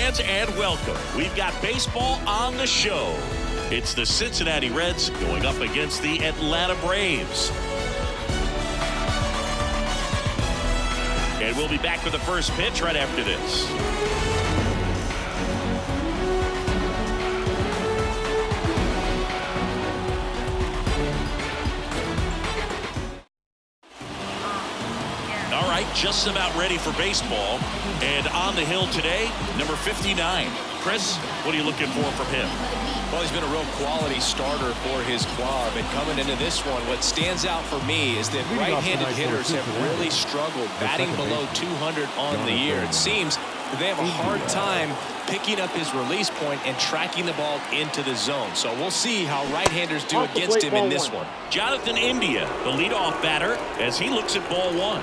fans, and welcome. We've got baseball on the show. It's the Cincinnati Reds going up against the Atlanta Braves. And we'll be back with the first pitch right after this. All right, just about ready for baseball. And on the hill today, number 59. Chris, what are you looking for from him? Well, he's been a real quality starter for his club. And coming into this one, what stands out for me is that right-handed hitters have really struggled batting below 200 on the year. It seems that they have a hard time picking up his release point and tracking the ball into the zone. So we'll see how right-handers do against him in this one. Jonathan India, the leadoff batter, as he looks at ball one.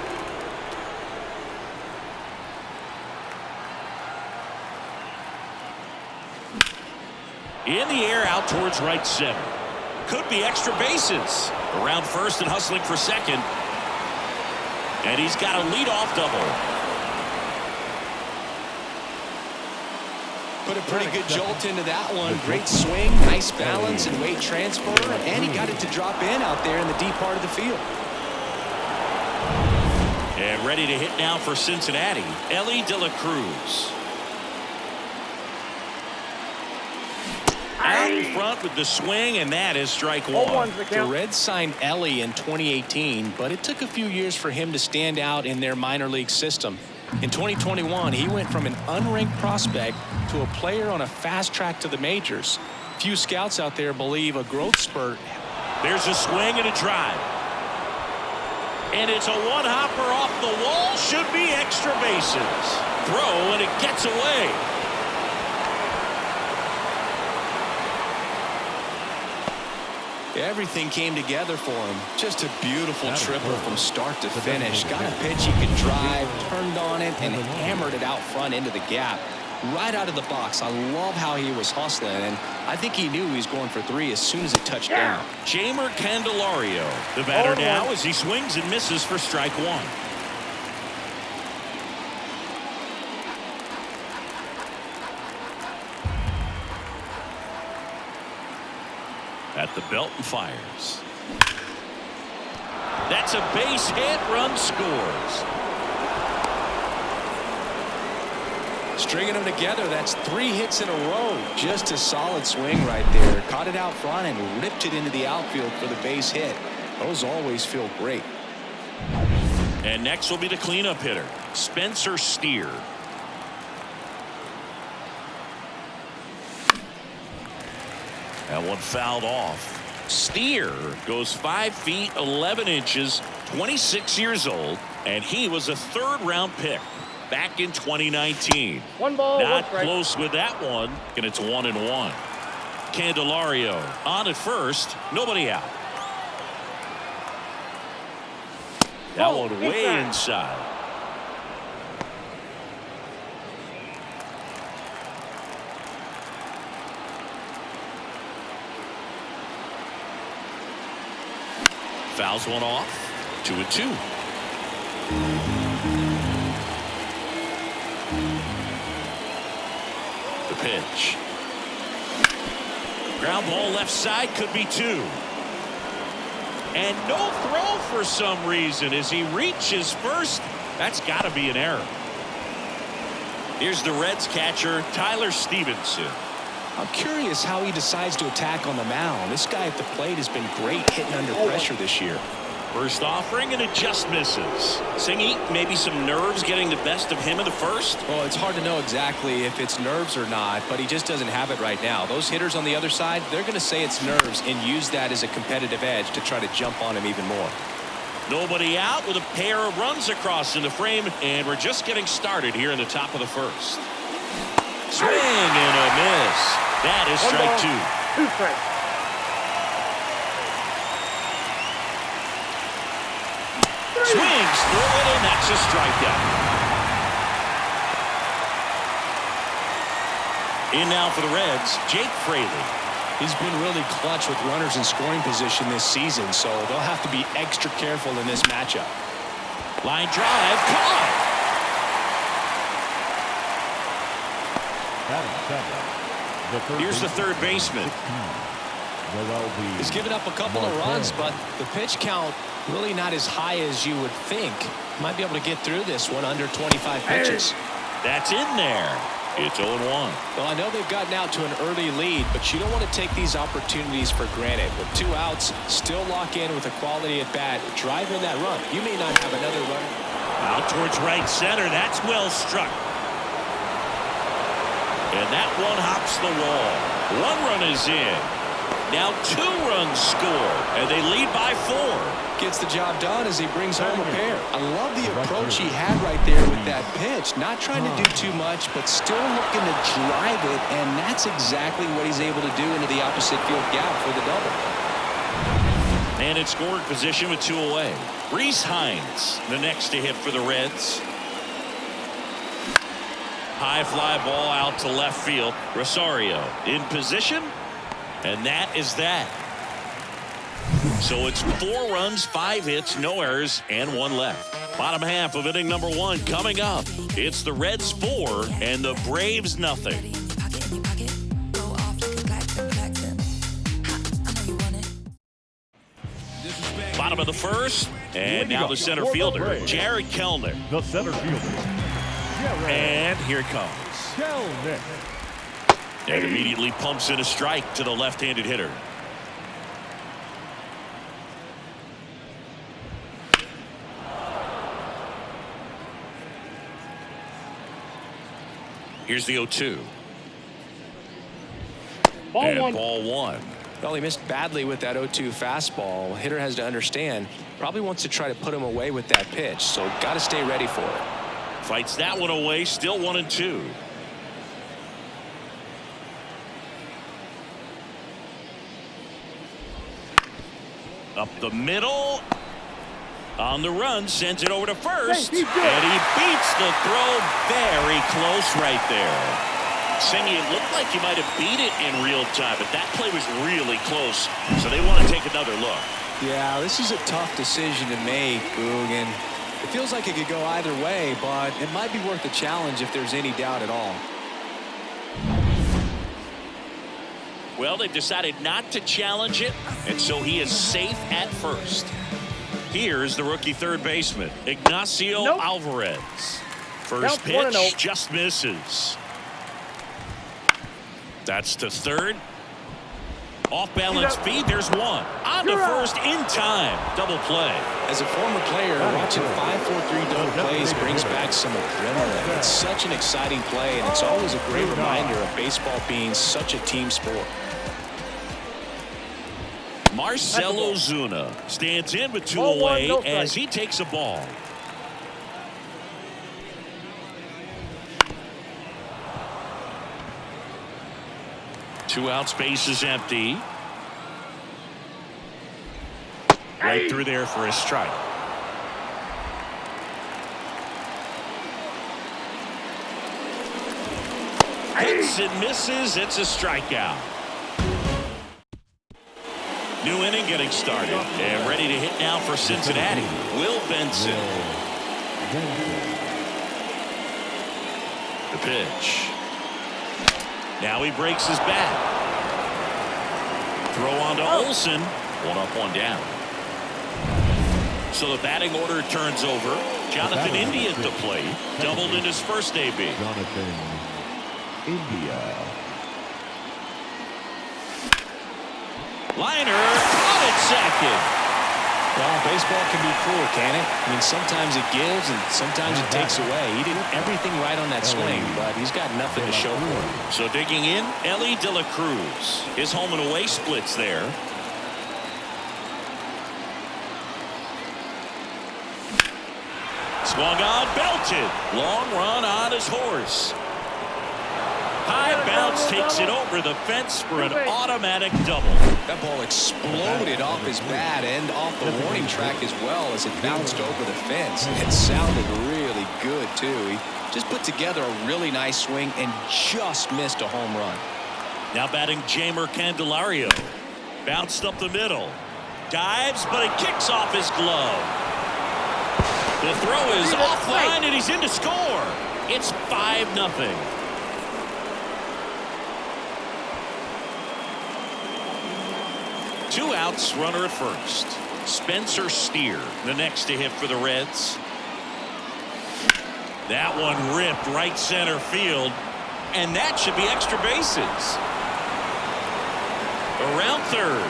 In the air out towards right center. Could be extra bases. Around first and hustling for second. And he's got a leadoff double. Put a pretty good jolt into that one. Great swing, nice balance and weight transfer. And he got it to drop in out there in the deep part of the field. And ready to hit now for Cincinnati, Ellie De La Cruz. Out in front with the swing, and that is strike one. The Reds signed Ellie in 2018, but it took a few years for him to stand out in their minor league system. In 2021, he went from an unranked prospect to a player on a fast track to the majors. Few scouts out there believe a growth spurt. There's a swing and a drive. And it's a one-hopper off the wall. Should be extra bases. Throw, and it gets away. Everything came together for him. Just a beautiful triple from start to finish. Got a pitch he could drive, turned on it, and hammered it out front into the gap. Right out of the box. I love how he was hustling, and I think he knew he was going for three as soon as it touched down. Jamer Candelario, the batter now, as he swings and misses for strike one. At the belt and fires. That's a base hit. Run scores. Stringing them together, that's 3 hits in a row. Just a solid swing right there. Caught it out front and ripped it into the outfield for the base hit. Those always feel great. And next will be the cleanup hitter, Spencer Steer. That one fouled off. Steer goes 5 feet 11 inches, 26 years old, and he was a third-round pick back in 2019. One ball, not one strike. close with that one, and it's 1-1. Candelario on at first, nobody out. That one way inside. Fouls one off. 2-2. The pitch. Ground ball left side, could be 2. And no throw for some reason as he reaches first. That's got to be an error. Here's the Reds catcher, Tyler Stevenson. I'm curious how he decides to attack on the mound. This guy at the plate has been great hitting under pressure this year. First offering, and it just misses. Singy, maybe some nerves getting the best of him in the first? Well, it's hard to know exactly if it's nerves or not, but he just doesn't have it right now. Those hitters on the other side, they're going to say it's nerves and use that as a competitive edge to try to jump on him even more. Nobody out with a pair of runs across in the frame, and we're just getting started here in the top of the first. Swing and a miss. That is strike 2. 2 strikes. Swings through it, and that's a strikeout. In now for the Reds, Jake Fraley. He's been really clutch with runners in scoring position this season, so they'll have to be extra careful in this matchup. Line drive, caught. Here's the third baseman. He's given up a couple of runs, but the pitch count really not as high as you would think. Might be able to get through this one under 25 pitches. That's in there. It's 0-1. Well, I know they've gotten out to an early lead, but you don't want to take these opportunities for granted. With 2 outs, still lock in with a quality at bat, drive in that run. You may not have another run. Out towards right center. That's well struck. And that one hops the wall. 1 run is in. Now 2 runs scored, and they lead by 4. Gets the job done as he brings home a pair. I love the approach he had right there with that pitch. Not trying to do too much, but still looking to drive it, and that's exactly what he's able to do into the opposite field gap for the double. And in scoring position with 2 away. Reese Hines, the next to hit for the Reds. High fly ball out to left field. Rosario in position, and that is that. So it's 4 runs, 5 hits, no errors, and 1 left. Bottom half of inning number 1 coming up. It's the Reds 4 and the Braves nothing. Bottom of the first, and now the center fielder, Jared Kellner. The center fielder. And here it comes. And immediately pumps in a strike to the left-handed hitter. Here's the 0-2. Ball 1. Well, he missed badly with that 0-2 fastball. Hitter has to understand, probably wants to try to put him away with that pitch, so got to stay ready for it. Fights that one away, still 1-2. Up the middle. On the run, sends it over to first. And he beats the throw very close right there. Singy, it looked like he might have beat it in real time, but that play was really close, so they want to take another look. Yeah, this is a tough decision to make, Boog, and it feels like it could go either way, but it might be worth a challenge if there's any doubt at all. Well, they've decided not to challenge it, and so he is safe at first. Here's the rookie third baseman, Ignacio Alvarez. First pitch just misses. That's to third. Off balance speed, there's one. On to first in time. Double play. As a former player, watching 5-4-3 double plays brings back some adrenaline. It's such an exciting play, and it's always a great reminder of baseball being such a team sport. Marcell Ozuna stands in with 2 away as he takes a ball. Two out, space is empty. Right through there for a strike. Hits and misses. It's a strikeout. New inning getting started and ready to hit now for Cincinnati. Will Benson. The pitch. Now he breaks his bat. Throw on to Olsen. 1 up, 1 down. So the batting order turns over. Jonathan India at the plate. Doubled in his first AB. Jonathan India. Liner caught at second. Well, baseball can be cruel, can it? I mean, sometimes it gives and sometimes it takes away. He did everything right on that swing, but he's got nothing to show for it. So digging in, Ellie De La Cruz. His home and away splits there. Swung on, belted. Long run on his horse. High bounce takes it over the fence for an automatic double. That ball exploded off his bat and off the warning track as well as it bounced over the fence. It sounded really good, too. He just put together a really nice swing and just missed a home run. Now batting Jamer Candelario. Bounced up the middle. Dives, but it kicks off his glove. The throw is offline, and he's in to score. It's 5-0. 2 outs, runner at first. Spencer Steer, the next to hit for the Reds. That one ripped right center field, and that should be extra bases. Around third.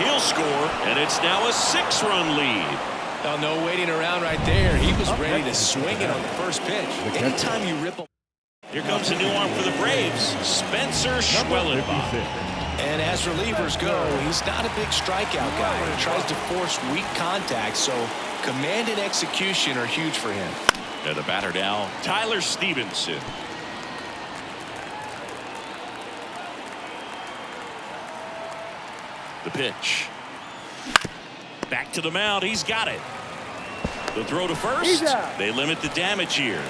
He'll score, and it's now a 6-run lead. Oh, no waiting around right there. He was ready to swing it on the first pitch. Anytime you rip a... Here comes a new arm for the Braves, Spencer Schwellenbach. And as relievers go, he's not a big strikeout guy. He tries to force weak contact, so command and execution are huge for him. And the batter now, Tyler Stevenson. The pitch. Back to the mound. He's got it. The throw to first. They limit the damage here.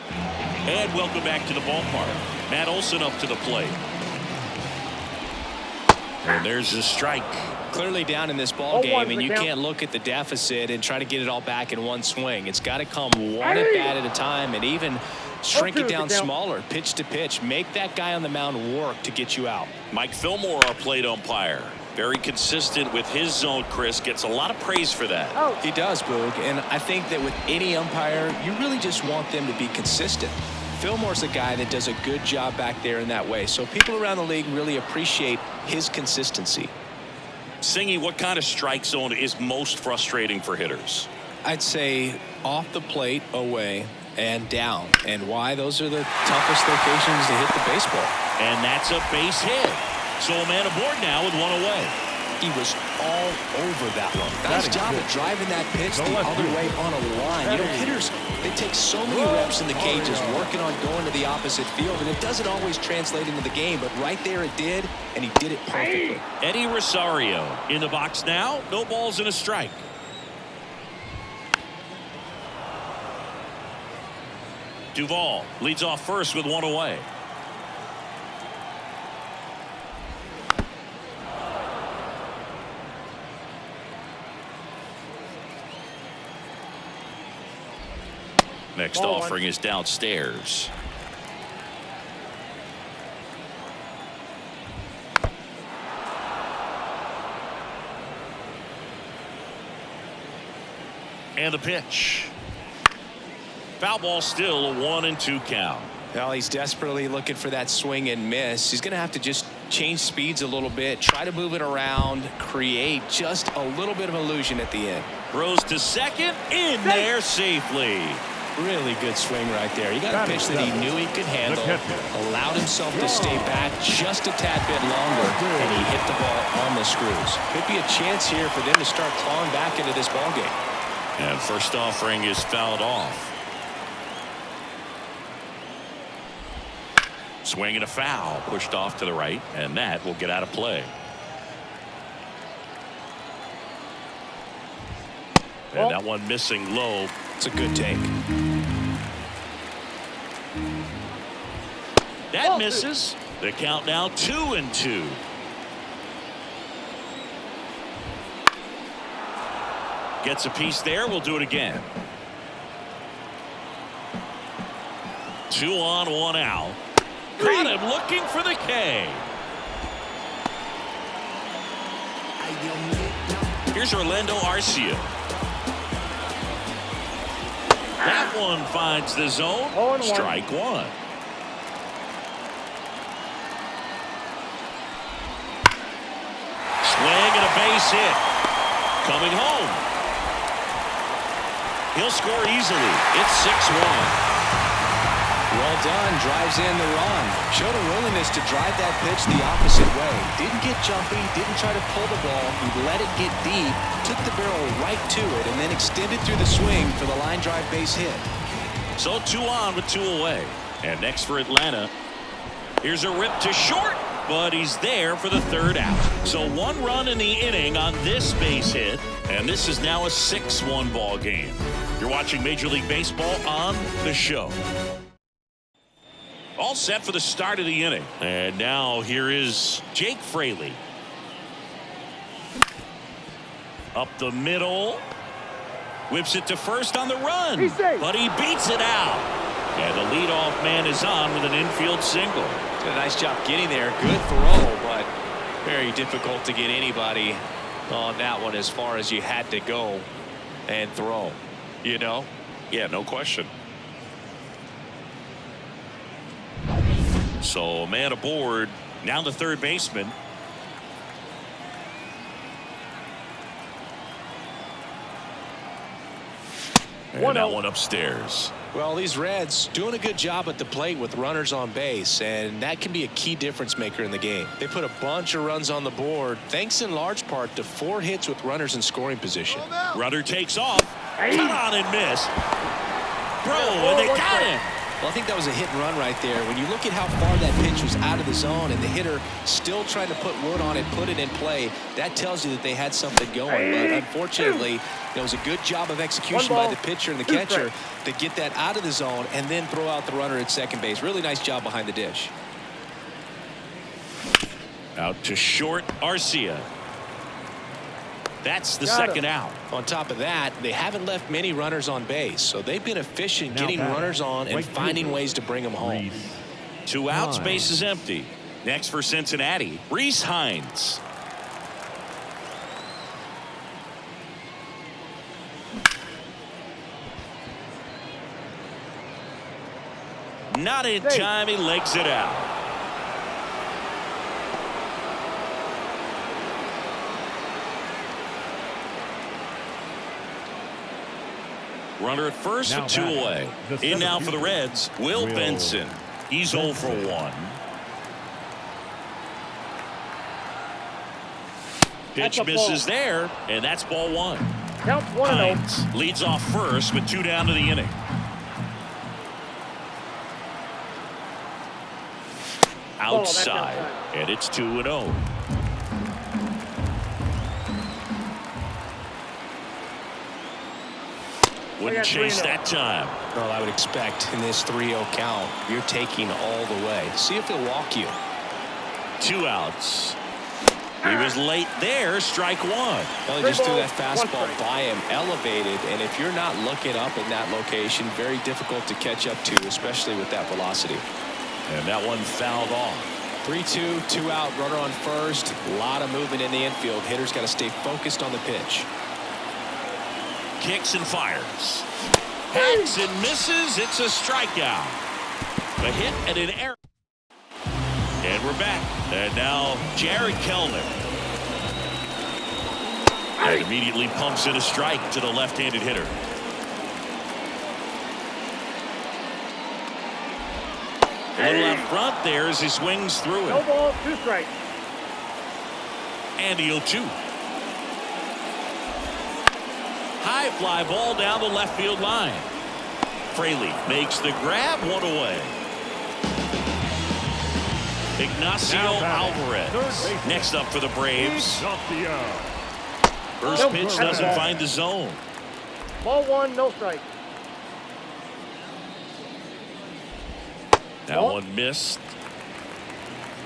And welcome back to the ballpark. Matt Olson up to the plate. And there's a strike. Clearly down in this ball game, and you can't look at the deficit and try to get it all back in one swing. It's got to come one at bat at a time, and even shrink it down smaller, pitch to pitch. Make that guy on the mound work to get you out. Mike Fillmore, our plate umpire. Very consistent with his zone, Chris. Gets a lot of praise for that. He does, Boog, and I think that with any umpire, you really just want them to be consistent. Fillmore's a guy that does a good job back there in that way, so people around the league really appreciate his consistency. Singy, what kind of strike zone is most frustrating for hitters? I'd say off the plate, away, and down. And why? Those are the toughest locations to hit the baseball. And that's a base hit. So a man aboard now with one away. He was all over that one. Nice job of driving that pitch the other way on a line. You know, hitters, they take so many reps in the cages working on going to the opposite field, and it doesn't always translate into the game, but right there it did, and he did it perfectly. Eddie Rosario in the box now. No balls and a strike. Duvall leads off first with one away. Next offering is downstairs. And the pitch. Foul ball, still a 1-2 count. Well, he's desperately looking for that swing and miss. He's going to have to just change speeds a little bit, try to move it around, create just a little bit of illusion at the end. Throws to second, in there safely. Really good swing right there. He got a pitch that he knew he could handle, allowed himself to stay back just a tad bit longer, and he hit the ball on the screws. Could be a chance here for them to start clawing back into this ball game. And first offering is fouled off. Swing and a foul, pushed off to the right, and that will get out of play. And that one missing low. It's a good take. That misses. The count now 2-2. Gets a piece there. We'll do it again. 2 on, 1 out. Caught him looking for the K. Here's Orlando Arcia. That one finds the zone. Strike one. Swing and a base hit. Coming home. He'll score easily. It's 6-1. Well done. Drives in the run. Showed a willingness to drive that pitch the opposite way. Didn't get jumpy. Didn't try to pull the ball. He let it get deep. Took the barrel right to it and then extended through the swing for the line drive base hit. So 2 on with 2 away. And next for Atlanta. Here's a rip to short, but he's there for the 3rd out. So 1 run in the inning on this base hit. And this is now a 6-1 ball game. You're watching Major League Baseball on The Show. All set for the start of the inning. And now here is Jake Fraley. Up the middle. Whips it to first on the run. But he beats it out. And the leadoff man is on with an infield single. Did a nice job getting there. Good throw, but Very difficult to get anybody on that one as far as you had to go and throw, you know? Yeah, no question. So a man aboard. Now the third baseman. And that one upstairs. Well, these Reds doing a good job at the plate with runners on base, and that can be a key difference maker in the game. They put a bunch of runs on the board, thanks in large part to 4 hits with runners in scoring position. Runner takes off. Cut on and miss. Throw, and they got him. Well, I think that was a hit and run right there. When you look at how far that pitch was out of the zone and the hitter still trying to put wood on it, put it in play, that tells you that they had something going. But unfortunately, it was a good job of execution by the pitcher and the catcher to get that out of the zone and then throw out the runner at second base. Really nice job behind the dish. Out to short, Arcia. That's the second out. On top of that, they haven't left many runners on base, so they've been efficient getting runners on and finding ways to bring them home. 2 outs, base is empty. Next for Cincinnati, Reese Hines. Not in time, he legs it out. Runner at first with 2 away. In now for the Reds, Will Benson. He's 0 for 1. Pitch misses there, and that's ball 1. Count 1-0. Hines leads off first with 2 down to the inning. Outside, and it's 2-0. Wouldn't chase that time. Well, I would expect in this 3-0 count, you're taking all the way. See if he'll walk you. 2 outs. He was late there, strike 1. Well, he just threw that fastball by him, elevated, and if you're not looking up in that location, very difficult to catch up to, especially with that velocity. And that one fouled off. 3-2, 2 out, runner on first. A lot of movement in the infield. Hitter's got to stay focused on the pitch. Kicks and fires. Hacks and misses. It's a strikeout. A hit and an error. And we're back. And now Jared Kellner. And immediately pumps in a strike to the left-handed hitter. A little out front there as he swings through it. No ball, 2 strikes. And the 0-2. High fly ball down the left field line. Fraley makes the grab, 1 away. Ignacio Alvarez next up for the Braves. First pitch doesn't find the zone. Ball 1, no strike. That one missed.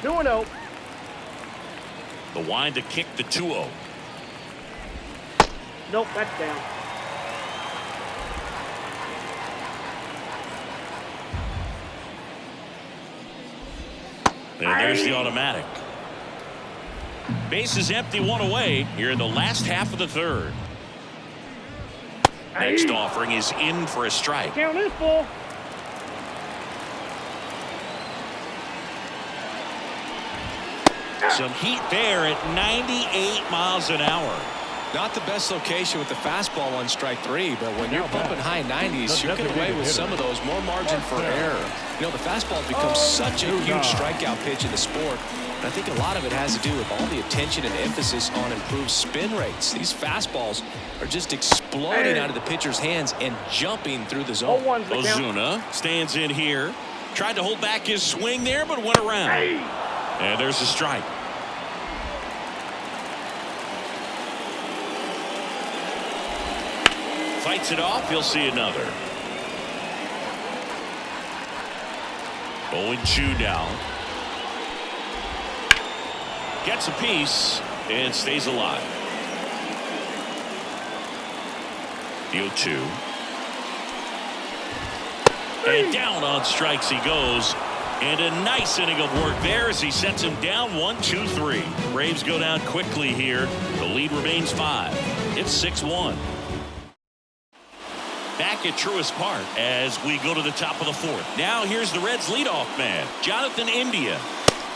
2-0. The wind to kick the 2-0. Nope, that's down. And there's the automatic. Base is empty, 1 away here in the last half of the third. Next offering is in for a strike. Count is full. Some heat there at 98 miles an hour. Not the best location with the fastball on strike 3, but when you're bumping high 90s, you get away with some of those, more margin for error. You know, the fastball has become such a huge strikeout pitch in the sport. And I think a lot of it has to do with all the attention and emphasis on improved spin rates. These fastballs are just exploding out of the pitcher's hands and jumping through the zone. Ozuna stands in here. Tried to hold back his swing there, but went around. And there's a strike. Fights it off. He'll see another. 0-2 now. Gets a piece and stays alive. The 0-2. And down on strikes he goes. And a nice inning of work there as he sets him down 1-2-3. Braves go down quickly here. The lead remains 5. It's 6-1. Back at Truist Park as we go to the top of the 4th. Now here's the Reds leadoff man, Jonathan India.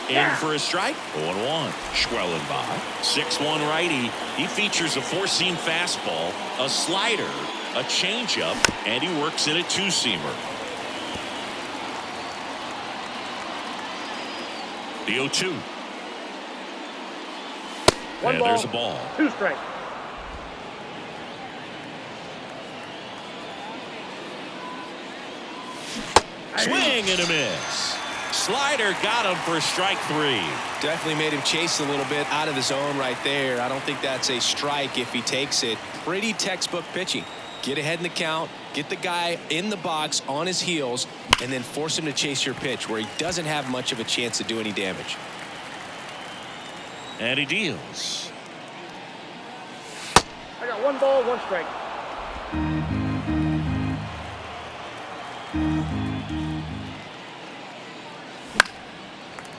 In for a strike. 0-1. Schwellen by. 6-1 righty. He features a 4-seam fastball, a slider, a changeup, and he works in a 2-seamer. The 0-2. One And ball, there's a ball. 2 strikes. Swing and a miss. Slider got him for strike 3. Definitely made him chase a little bit out of the zone right there. I don't think that's a strike if he takes it. Pretty textbook pitching. Get ahead in the count, get the guy in the box on his heels, and then force him to chase your pitch where he doesn't have much of a chance to do any damage. And he deals. I got 1 ball, 1 strike.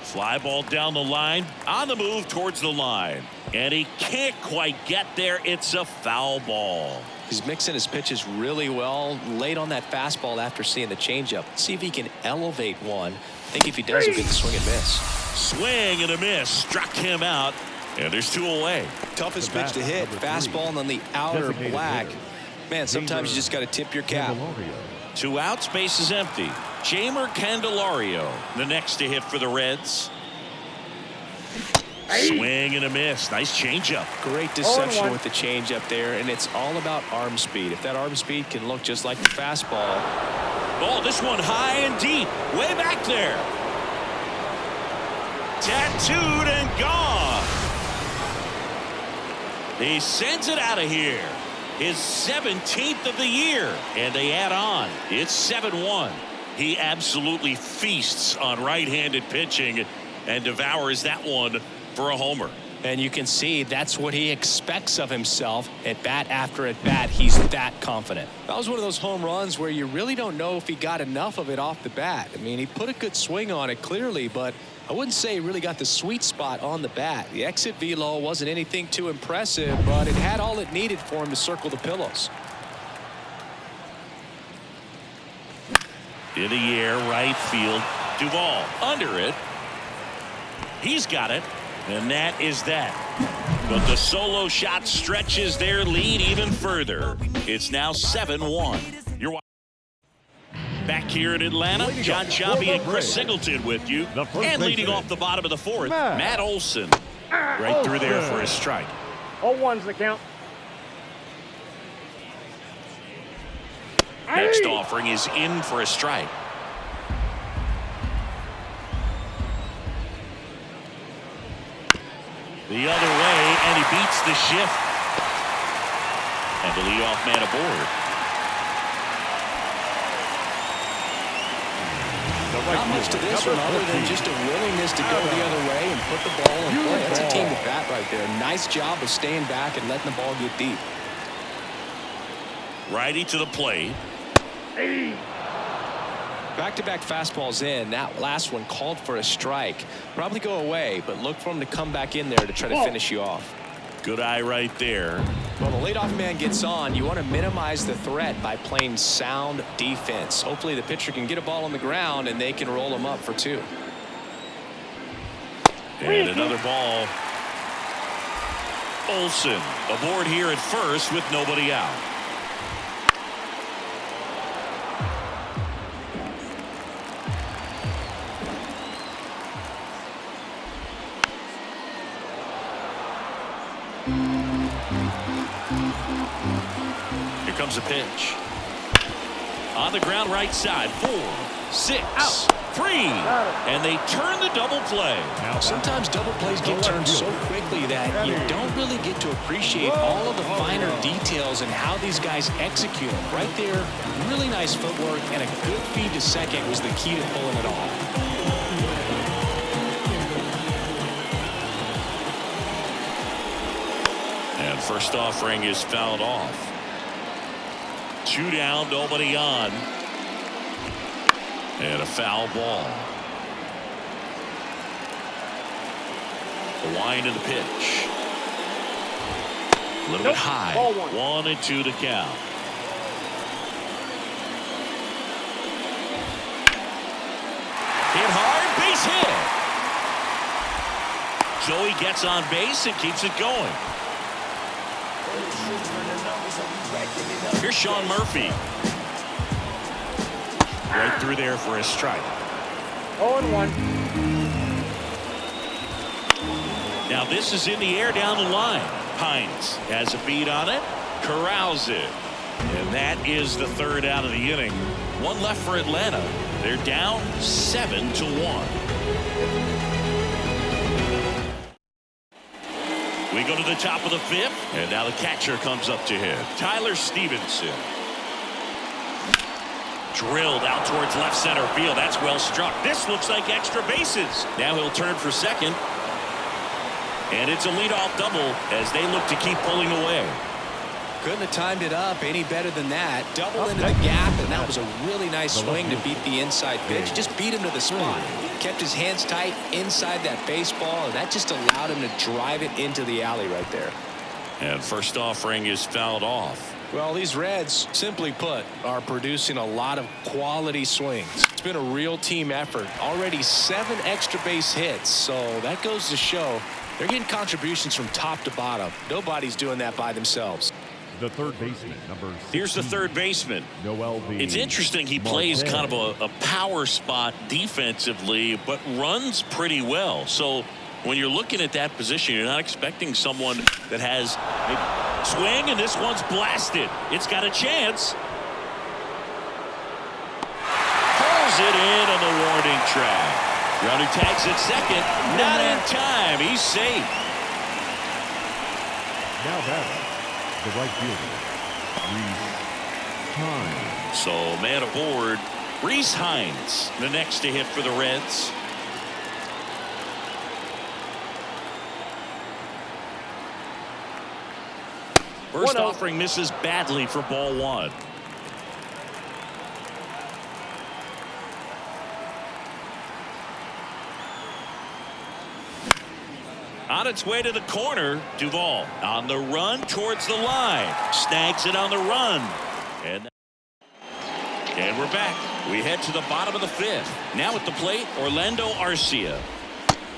Fly ball down the line, on the move towards the line. And he can't quite get there. It's a foul ball. He's mixing his pitches really well. Late on that fastball after seeing the changeup. See if he can elevate one. I think if he does, he'll get the swing and miss. Swing and a miss. Struck him out. And there's 2 away. Toughest pitch to hit. Fastball on the outer black. Man, sometimes you just got to tip your cap. 2 outs, base is empty. Jamer Candelario, the next to hit for the Reds. Swing and a miss. Nice changeup. Great deception with the changeup there, and it's all about arm speed. If that arm speed can look just like the fastball. Oh, this one high and deep. Way back there. Tattooed and gone. He sends it out of here. His 17th of the year. And they add on. It's 7-1. He absolutely feasts on right-handed pitching and devours that one for a homer. And you can see that's what he expects of himself at bat after at bat. He's that confident. That was one of those home runs where you really don't know if he got enough of it off the bat. I mean, he put a good swing on it clearly, but I wouldn't say he really got the sweet spot on the bat. The exit velo wasn't anything too impressive, but it had all it needed for him to circle the pillows. In the air, right field. Duvall under it. He's got it. And that is that. But the solo shot stretches their lead even further. It's now 7-1. You're back here in Atlanta. John Shabby and Chris Singleton with you. And leading off the bottom of the 4th, Matt Olson. Right through there for a strike. 0-1's the count. Next offering is in for a strike. The other way, and he beats the shift. And the leadoff man aboard. Not much to this one other than just a willingness to go the other way and put the ball in play. That's a team at bat right there. Nice job of staying back and letting the ball get deep. Righty to the plate. Back-to-back fastballs in. That last one called for a strike. Probably go away, but look for him to come back in there to try to finish you off. Good eye right there. Well, the leadoff man gets on. You want to minimize the threat by playing sound defense. Hopefully the pitcher can get a ball on the ground and they can roll him up for 2. And another ball. Olson aboard here at first with nobody out. Here comes a pitch. On the ground right side. 4, 6, 3. And they turn the double play. Sometimes double plays get turned so quickly that you don't really get to appreciate all of the finer details and how these guys execute them. Right there, really nice footwork and a good feed to second was the key to pulling it off. And first offering is fouled off. 2 down, nobody on. And a foul ball. The wind and the pitch. A little bit high. Ball one. 1-2 to count. Hit hard, base hit. Joey gets on base and keeps it going. Here's Sean Murphy. Right through there for a strike. 0-1. Now this is in the air down the line. Hines has a beat on it, corrals it. And that is the third out of the inning. One left for Atlanta. They're down 7-1. We go to the top of the fifth, and now the catcher comes up to hit. Tyler Stevenson. Drilled out towards left center field. That's well struck. This looks like extra bases. Now he'll turn for second. And it's a leadoff double as they look to keep pulling away. Couldn't have timed it up any better than that. Double into the gap, and that was a really nice swing to beat the inside pitch. Just beat him to the spot. Kept his hands tight inside that baseball, and that just allowed him to drive it into the alley right there. And first offering is fouled off. Well, these Reds, simply put, are producing a lot of quality swings. It's been a real team effort. Already 7 extra base hits, so that goes to show they're getting contributions from top to bottom. Nobody's doing that by themselves. The third baseman, number 16. Here's the third baseman. It's interesting he plays kind of a power spot defensively, but runs pretty well. So when you're looking at that position, you're not expecting someone that has a swing, and this one's blasted. It's got a chance. Pulls it in on the warning track. Runner tags at second. Not in time. He's safe. Now batting, the right fielder, Reese Hines. So man aboard, Reese Hines, the next to hit for the Reds. First offering misses badly for ball one. On its way to the corner, Duvall on the run towards the line. Snags it on the run. And we're back. We head to the bottom of the fifth. Now at the plate, Orlando Arcia.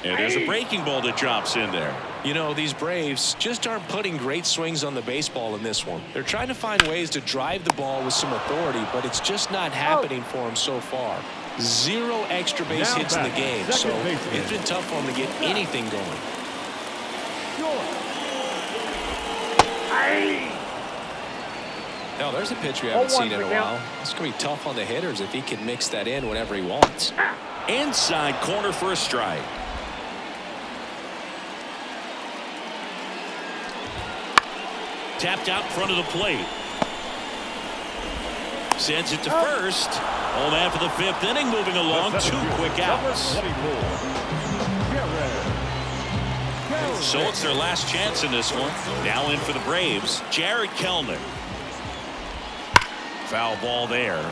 And there's a breaking ball that drops in there. You know, these Braves just aren't putting great swings on the baseball in this one. They're trying to find ways to drive the ball with some authority, but it's just not happening for them so far. 0 extra base hits in the game, so it's been tough for them to get anything going. Now there's a pitch we haven't seen in a while. It's going to be tough on the hitters if he can mix that in whenever he wants. Inside corner for a strike. Tapped out in front of the plate. Sends it to first. Home man for the fifth inning, moving along. 2 quick outs. So it's their last chance in this one. Now in for the Braves, Jared Kelenic. Foul ball there.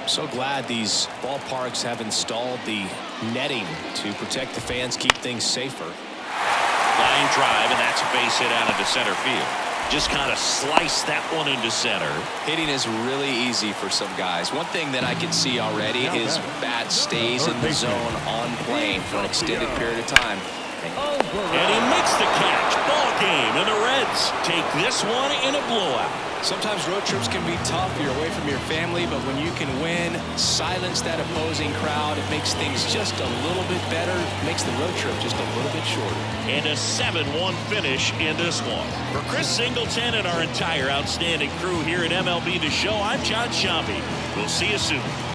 So glad these ballparks have installed the netting to protect the fans, keep things safer. Line drive, and that's a base hit out into center field. Just kind of slice that one into center. Hitting is really easy for some guys. One thing that I can see already is bat stays in the zone on plane for an extended period of time. And he makes the catch. Ball game, and the Reds take this one in a blowout. Sometimes road trips can be tough. You're away from your family, but when you can win, silence that opposing crowd, it makes things just a little bit better. It makes the road trip just a little bit shorter. And a 7-1 finish in this one. For Chris Singleton and our entire outstanding crew here at MLB The Show, I'm John Shambi. We'll see you soon.